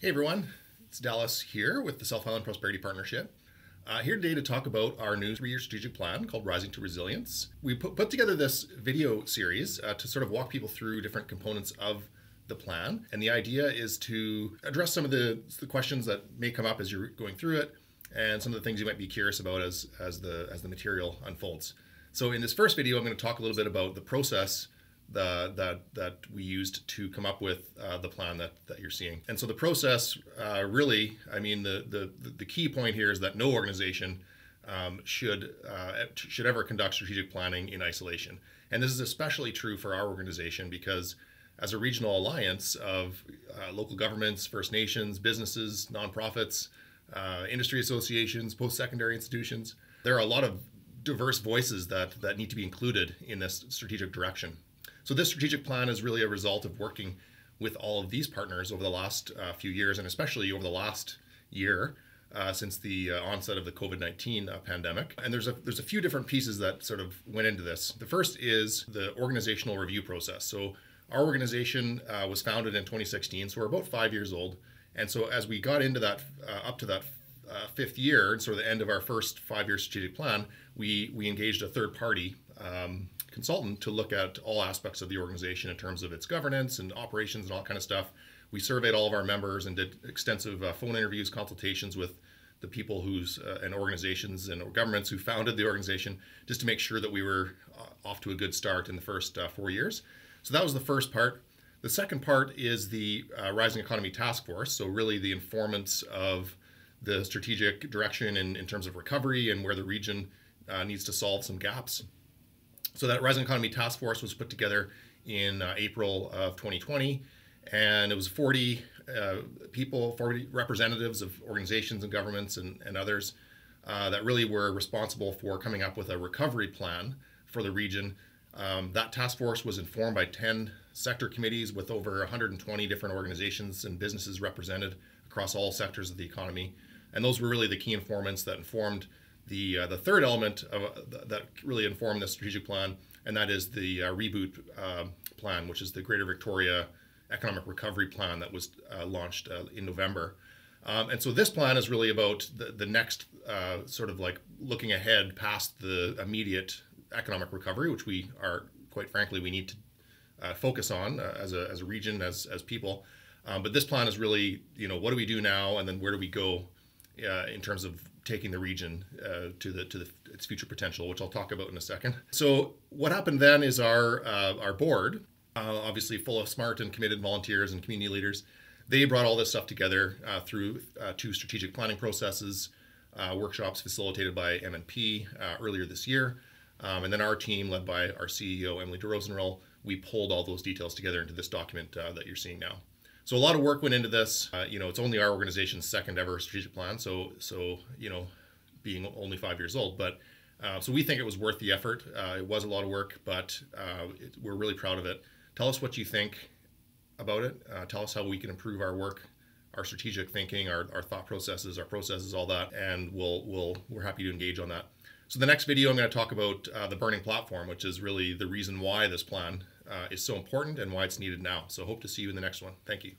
Hey everyone, it's Dallas here with the South Highland Prosperity Partnership. Here today to talk about our new 3-year strategic plan called Rising to Resilience. We put together this video series to sort of walk people through different components of the plan. And the idea is to address some of the questions that may come up as you're going through it and some of the things you might be curious about as the material unfolds. So in this first video, I'm going to talk a little bit about the process that we used to come up with the plan that you're seeing. And so the process really, I mean, the key point here is that no organization should ever conduct strategic planning in isolation. And this is especially true for our organization because as a regional alliance of local governments, First Nations, businesses, nonprofits, industry associations, post-secondary institutions, there are a lot of diverse voices that need to be included in this strategic direction. So this strategic plan is really a result of working with all of these partners over the last few years, and especially over the last year since the onset of the COVID-19 pandemic. And there's a few different pieces that sort of went into this. The first is the organizational review process. So our organization was founded in 2016, so we're about 5 years old. And so as we got into that, up to that fifth year, sort of the end of our first 5-year strategic plan, we engaged a third party consultant to look at all aspects of the organization in terms of its governance and operations and all kind of stuff. We surveyed all of our members and did extensive phone interviews, consultations with the people and organizations and governments who founded the organization, just to make sure that we were off to a good start in the first 4 years. So that was the first part. The second part is the Rising Economy Task Force. So really the informants of the strategic direction in terms of recovery and where the region needs to solve some gaps. So that Rising Economy Task Force was put together in April of 2020, and it was 40 people, 40 representatives of organizations and governments and others that really were responsible for coming up with a recovery plan for the region. That task force was informed by 10 sector committees with over 120 different organizations and businesses represented across all sectors of the economy. And those were really the key informants that informed the third element that really informed the strategic plan, and that is the reboot plan, which is the Greater Victoria Economic Recovery Plan that was launched in November. And so this plan is really about the next sort of like looking ahead past the immediate economic recovery, which we are, quite frankly, we need to focus on as a region, as people. But this plan is really, you know, what do we do now, and then where do we go in terms of taking the region to its future potential, which I'll talk about in a second. So what happened then is our board, obviously full of smart and committed volunteers and community leaders, they brought all this stuff together through 2 strategic planning processes, workshops facilitated by M&P earlier this year. And then our team, led by our CEO, Emily de Rosenrell, we pulled all those details together into this document that you're seeing now. So a lot of work went into this. You know, it's only our organization's second ever strategic plan. So you know, being only 5 years old, but so we think it was worth the effort. It was a lot of work, but we're really proud of it. Tell us what you think about it. Tell us how we can improve our work, our strategic thinking, our thought processes, all that, and we're happy to engage on that. So the next video, I'm going to talk about the burning platform, which is really the reason why this plan is so important and why it's needed now. So hope to see you in the next one. Thank you.